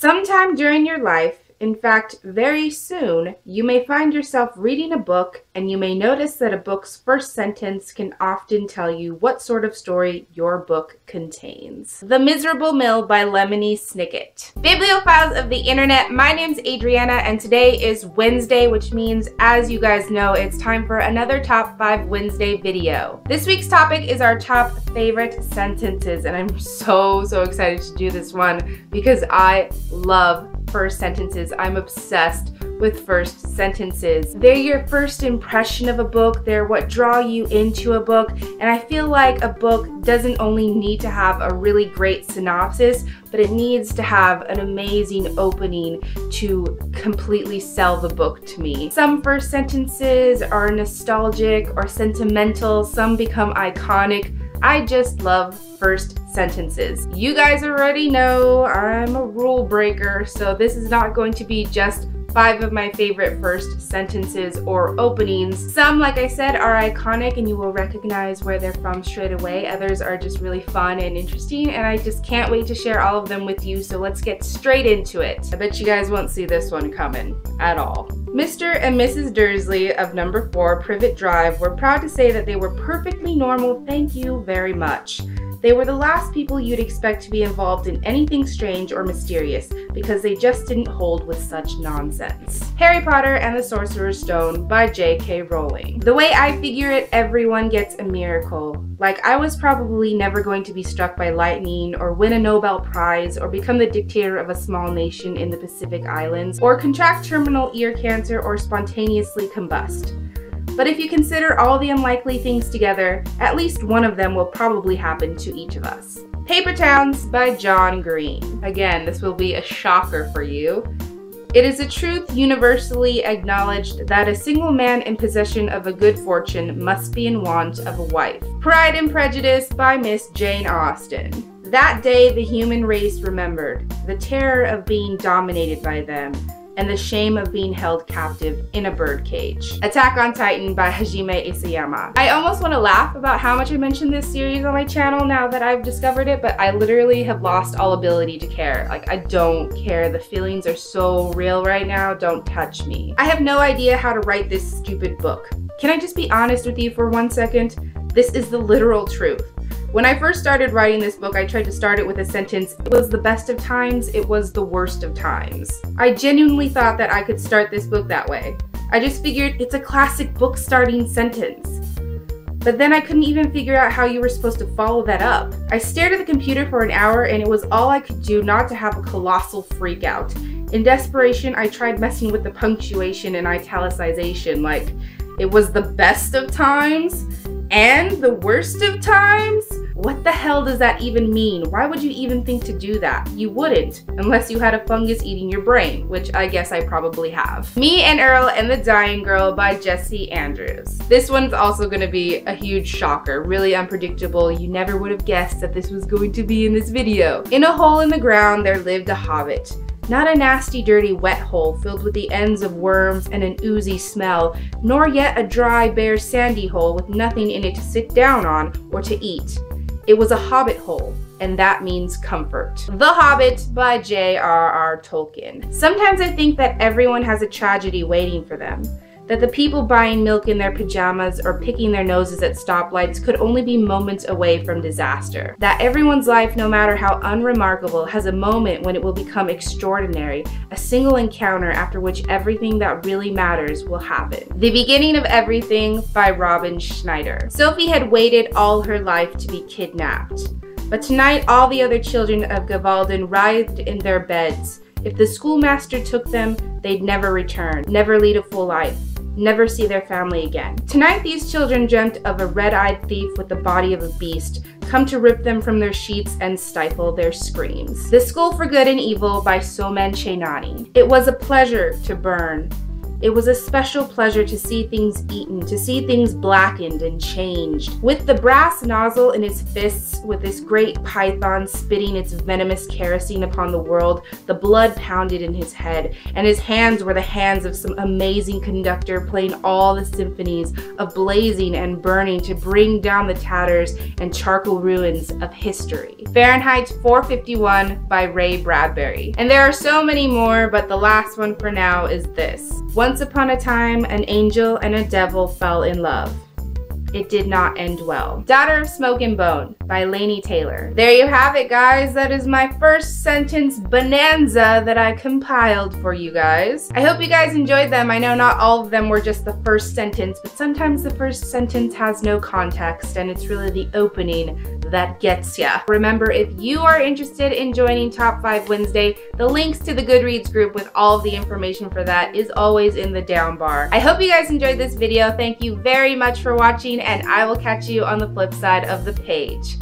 Sometime during your life, in fact, very soon, you may find yourself reading a book and you may notice that a book's first sentence can often tell you what sort of story your book contains. The Miserable Mill by Lemony Snicket. Bibliophiles of the internet, my name's Adriana and today is Wednesday, which means, as you guys know, it's time for another Top 5 Wednesday video. This week's topic is our top favorite sentences, and I'm so excited to do this one because I love first sentences. I'm obsessed with first sentences. They're your first impression of a book. They're what draw you into a book. And I feel like a book doesn't only need to have a really great synopsis, but it needs to have an amazing opening to completely sell the book to me. Some first sentences are nostalgic or sentimental. Some become iconic. I just love first sentences. You guys already know I'm a rule breaker, so this is not going to be just 5 of my favorite first sentences or openings. Some, like I said, are iconic and you will recognize where they're from straight away. Others are just really fun and interesting, and I just can't wait to share all of them with you, so let's get straight into it. I bet you guys won't see this one coming at all. Mr. and Mrs. Dursley of number 4 Privet Drive were proud to say that they were perfectly normal, thank you very much. They were the last people you'd expect to be involved in anything strange or mysterious because they just didn't hold with such nonsense. Harry Potter and the Sorcerer's Stone by J.K. Rowling. The way I figure it, everyone gets a miracle. Like, I was probably never going to be struck by lightning or win a Nobel Prize or become the dictator of a small nation in the Pacific Islands or contract terminal ear cancer or spontaneously combust. But if you consider all the unlikely things together, at least one of them will probably happen to each of us. Paper Towns by John Green. Again, this will be a shocker for you. It is a truth universally acknowledged that a single man in possession of a good fortune must be in want of a wife. Pride and Prejudice by Miss Jane Austen. That day the human race remembered the terror of being dominated by them, and the shame of being held captive in a birdcage. Attack on Titan by Hajime Isayama. I almost want to laugh about how much I mentioned this series on my channel now that I've discovered it, but I literally have lost all ability to care. Like, I don't care. The feelings are so real right now. Don't touch me. I have no idea how to write this stupid book. Can I just be honest with you for 1 second? This is the literal truth. When I first started writing this book, I tried to start it with a sentence, it was the best of times, it was the worst of times. I genuinely thought that I could start this book that way. I just figured it's a classic book starting sentence. But then I couldn't even figure out how you were supposed to follow that up. I stared at the computer for an hour and it was all I could do not to have a colossal freak out. In desperation, I tried messing with the punctuation and italicization, like it was the best of times and the worst of times? What the hell does that even mean? Why would you even think to do that? You wouldn't, unless you had a fungus eating your brain, which I guess I probably have. Me and Earl and the Dying Girl by Jessie Andrews. This one's also gonna be a huge shocker, really unpredictable. You never would have guessed that this was going to be in this video. In a hole in the ground, there lived a hobbit. Not a nasty, dirty, wet hole filled with the ends of worms and an oozy smell, nor yet a dry, bare, sandy hole with nothing in it to sit down on or to eat. It was a hobbit hole, and that means comfort. The Hobbit by J.R.R. Tolkien. Sometimes I think that everyone has a tragedy waiting for them. That the people buying milk in their pajamas or picking their noses at stoplights could only be moments away from disaster. That everyone's life, no matter how unremarkable, has a moment when it will become extraordinary, a single encounter after which everything that really matters will happen. The Beginning of Everything by Robin Schneider. Sophie had waited all her life to be kidnapped. But tonight all the other children of Gavalden writhed in their beds. If the schoolmaster took them, they'd never return, never lead a full life, never see their family again. Tonight these children dreamt of a red-eyed thief with the body of a beast, come to rip them from their sheets and stifle their screams. The School for Good and Evil by Somen Chainani. It was a pleasure to burn. It was a special pleasure to see things eaten, to see things blackened and changed. With the brass nozzle in his fists, with this great python spitting its venomous kerosene upon the world, the blood pounded in his head, and his hands were the hands of some amazing conductor playing all the symphonies of blazing and burning to bring down the tatters and charcoal ruins of history. Fahrenheit 451 by Ray Bradbury. And there are so many more, but the last one for now is this. Once upon a time, an angel and a devil fell in love. It did not end well. Daughter of Smoke and Bone by Lainey Taylor. There you have it, guys. That is my first sentence bonanza that I compiled for you guys. I hope you guys enjoyed them. I know not all of them were just the first sentence, but sometimes the first sentence has no context and it's really the opening that gets ya. Remember, if you are interested in joining Top 5 Wednesday, the links to the Goodreads group with all of the information for that is always in the down bar. I hope you guys enjoyed this video. Thank you very much for watching, and I will catch you on the flip side of the page.